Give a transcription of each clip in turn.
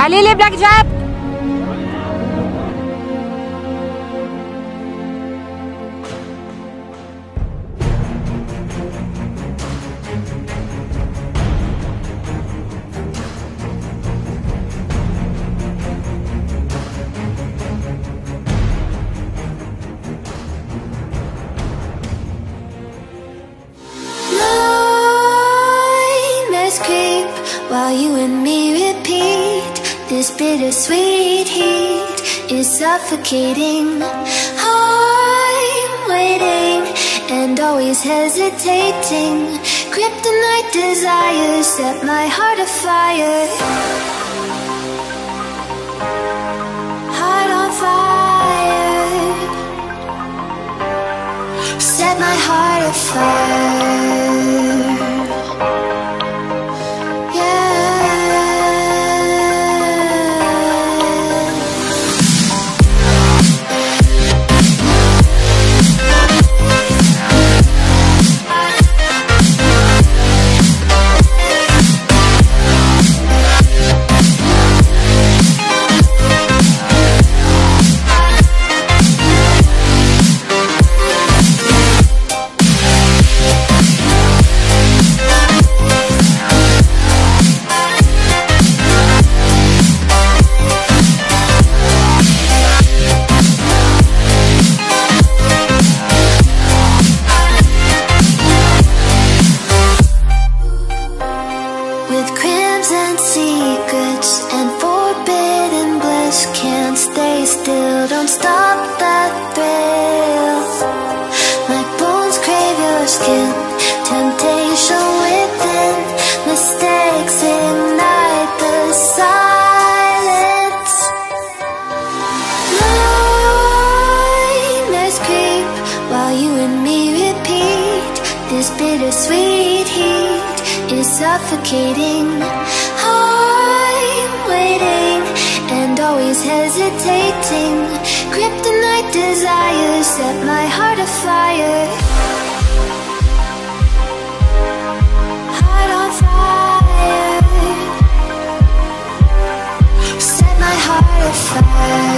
Lily Blackjack. While you and me repeat, this bittersweet heat is suffocating. I'm waiting and always hesitating. Kryptonite desires set my heart afire. Heart on fire. Set my heart afire. Bittersweet heat is suffocating. I'm waiting and always hesitating. Kryptonite desires set my heart afire. Heart on fire. Set my heart afire.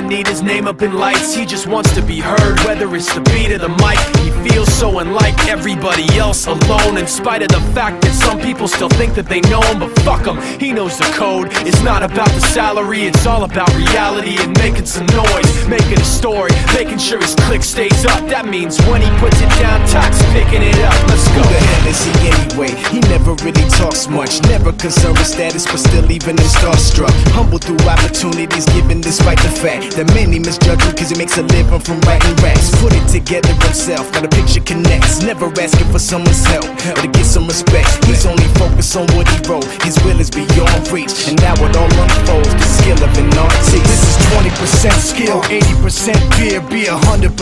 Need his name up in lights, he just wants to be heard. Whether it's the beat of the mic, he feels so unlike everybody else, alone, in spite of the fact that some people still think that they know him. But fuck him, he knows the code. It's not about the salary, it's all about reality and making some noise, making a story, making sure his click stays up. That means when he puts it down, Tox picking it up. Let's go. Who the hell is he anyway? He never really talks much, never concerned with status, but still even him starstruck. Humble through opportunities given despite the fact that many misjudge him cause he makes a living from writing raps. Put it together himself, now the picture connects. Never asking for someone's help or to get some respect. He's only focused on what he wrote. His will is beyond reach, and now it all unfolds. The skill of an artist. This is 20% skill, 80% fear. Be 100%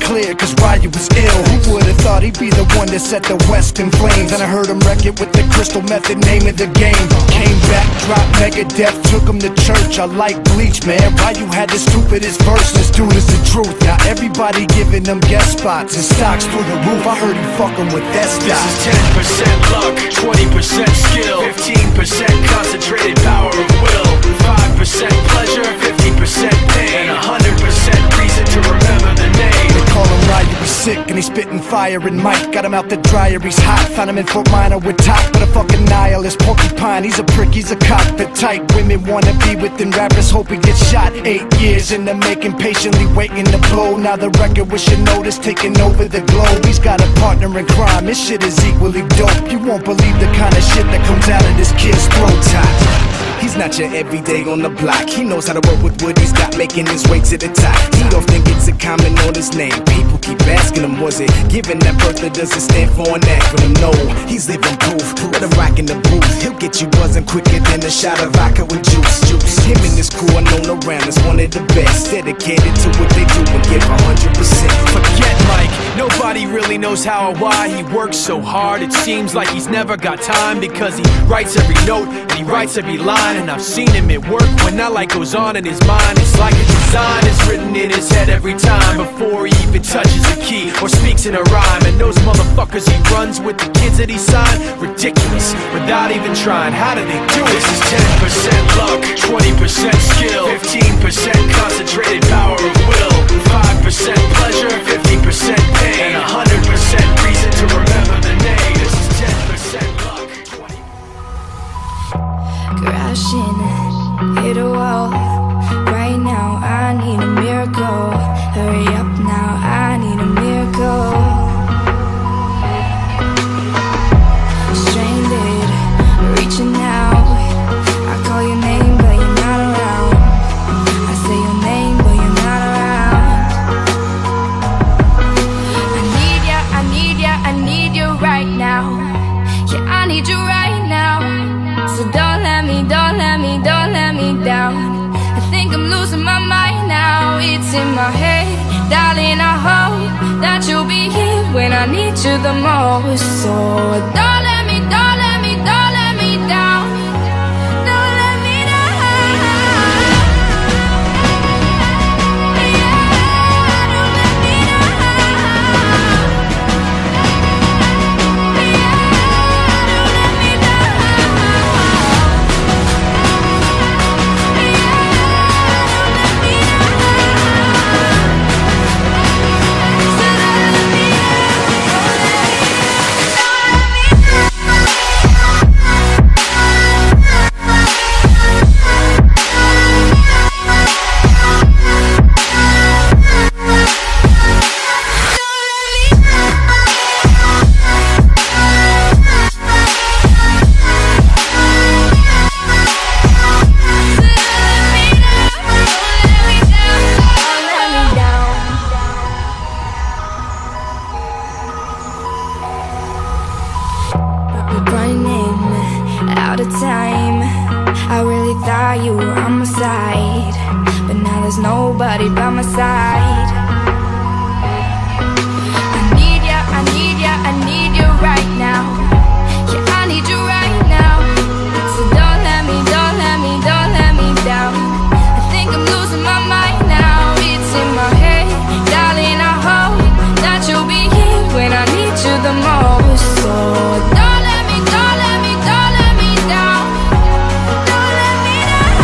clear, cause Ryu was ill. Who would've thought he'd be the one that set the West in flames? And I heard him wreck it with the Crystal Method, name of the game. Came back, dropped Megadeth, took him to church. I like Bleach, man. Ryu had the stupidest verse. This dude is the truth. Now everybody giving them guest spots and stocks through the roof. I heard he fucking with that stock. This is 10% luck, 20% skill, 15% concentrated power of will, 5% pleasure, 50% pain, and 100% reason to remember the name. They call him Ryu, he's sick and he's spitting fire and Mike got him out the dryer, he's hot. Found him in Fort Minor with Top, but a fucking nihilist porcupine. He's a prick, he's a cock, the type women wanna be within. Rappers hope he gets shot. 8 years in the making, patiently waiting to blow. Now the record with your notice taking over the globe. He's got a partner in crime, his shit is equally dope. You won't believe the kind of shit that comes out of this kid's throat. He's not your everyday on the block. He knows how to work with what he's got, making his way to the top. He don't think it's a comment on his name. People keep asking him, was it given that birth, or does it stand for an acronym? No, he's living proof. Let him rock in the booth. He'll get you buzzing quicker than a shot of vodka with juice. Him and his crew are known around as one of the best, dedicated to what they do and give 100%. Forget Mike, nobody really knows how or why he works so hard. It seems like he's never got time, because he writes every note and he writes every line. And I've seen him at work when that light goes on in his mind. It's like a design is written in his head every time, before he even touches a key or speaks in a rhyme. And those motherfuckers he runs with, the kids that he signed, ridiculous, without even trying. How do they do it? This is 10% luck, 20% skill, 15% concentrated power of will, 5% pleasure, 50% pain, and 100% reason to remember the name. This is 10% luck, 20%. Crashing, hit a wall. Right now I need a miracle. Hurry up now, I need a miracle. Stranded, reaching out. I call your name but you're not around. I say your name but you're not around. I need ya, I need ya, I need you right now. Yeah, I need you right now. So don't let me, don't let me, don't let me down. I think I'm losing my mind now. It's in my head, darling, I hope that you'll be here when I need you the most. So don't let me, don't let me, don't let me down. Don't let me down. Yeah, don't let me down. Out of time, I really thought you were on my side, but now there's nobody by my side. I need ya, I need ya, I need you right now. Yeah, I need you right now. So don't let me, don't let me, don't let me down. I think I'm losing my mind now. It's in my head, darling, I hope that you'll be here when I need you the most. So don't let me, don't let me, don't let me down. Don't let me down.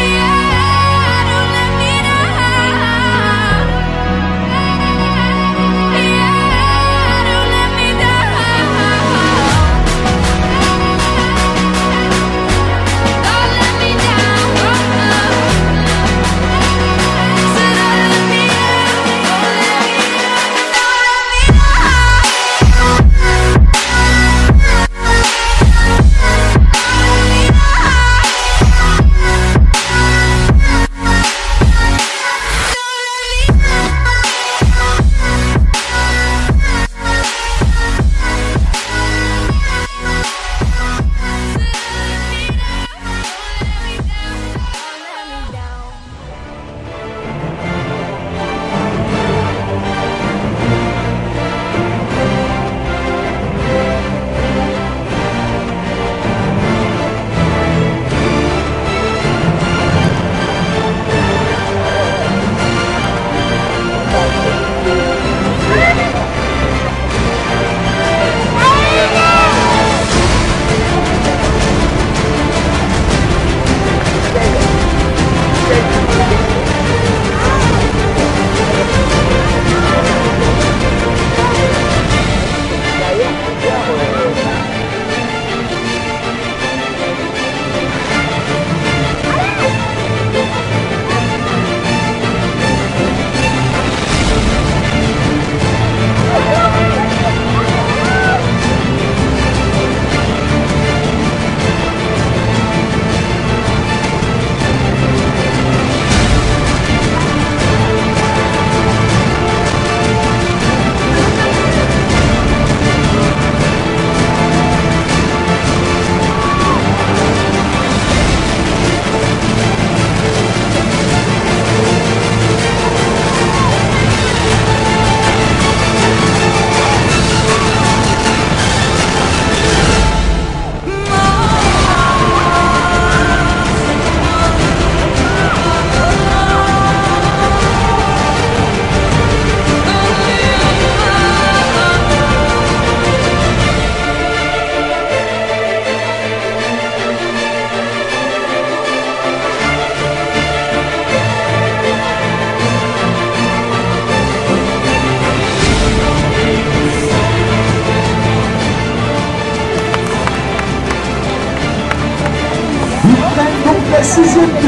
Yeah.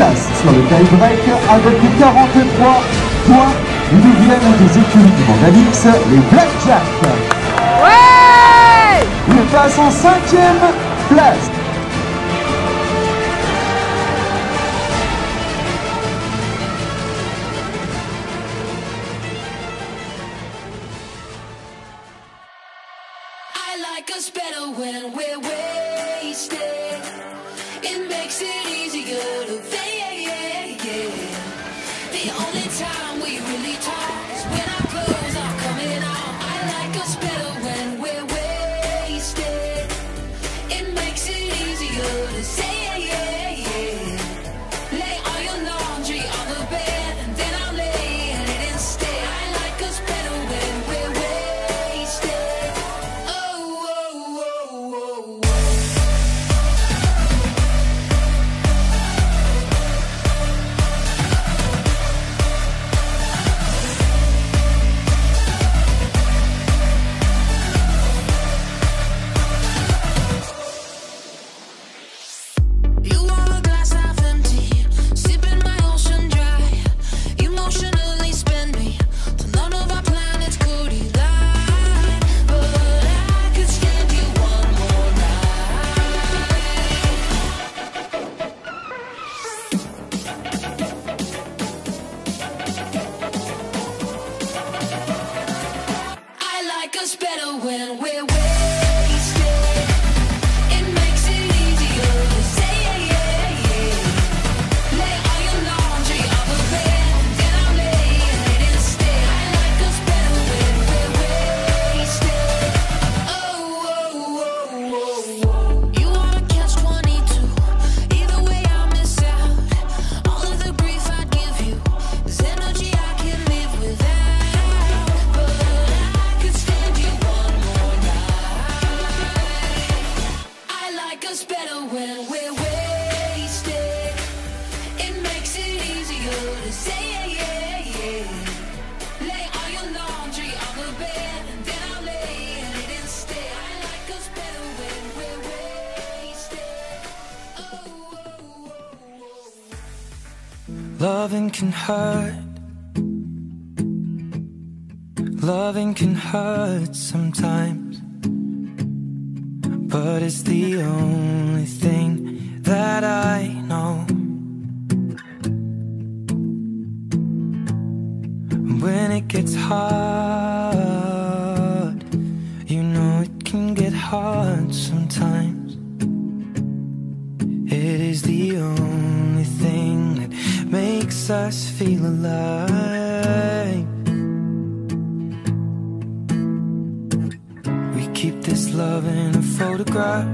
place sur le tie-break avec 43 points. Ils nous viennent des écuries du monde Alix, les Blackjack. Ouais! Ils passent en 5e place. I like us better when we're wasted. It makes it easier to think. The only time we really talk is when our clothes are coming off. I like us better when we're wasted. It makes it easier to say. Lay all your laundry on the bed and then I'll lay in it instead. I like us better when we're wasted. Oh, oh, oh, oh, oh. Us better when we're wasted. It makes it easier to say. Lay all your laundry on the bed and then I'll lay in it instead. I like us better when we're wasted. Oh, oh, oh, oh, oh. You wanna catch 22? Either way I'll miss out. All of the grief I'd give you is energy I can live without. Better when we're wasted. It makes it easier to say. Lay all your laundry on the bed and then I'll lay in it instead. I like us better when we're wasted. Oh, oh, oh, oh. Loving can hurt. Loving can hurt sometimes, but it's the only thing that I know. When it gets hard, you know it can get hard sometimes. It is the only thing that makes us feel alive. Keep this love in a photograph.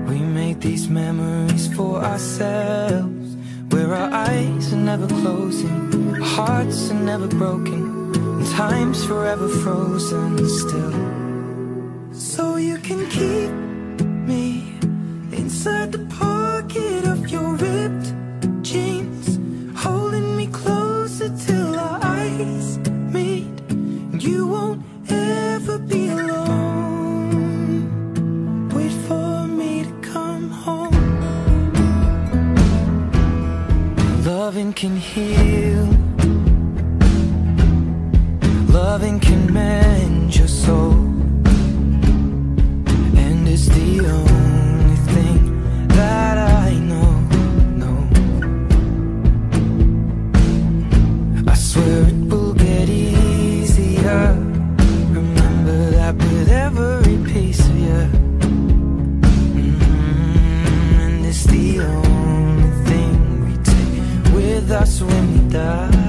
We make these memories for ourselves, where our eyes are never closing, our hearts are never broken, and time's forever frozen still. So you can keep me inside the pocket of your ripped jeans, holding me closer till our eyes meet. You won't ever be alone. Wait for me to come home. Loving can heal. Loving can mend your soul. And it's the only thing that I know. I swear it will get easier. Remember that with every piece of you. And it's the only thing we take with us when we die.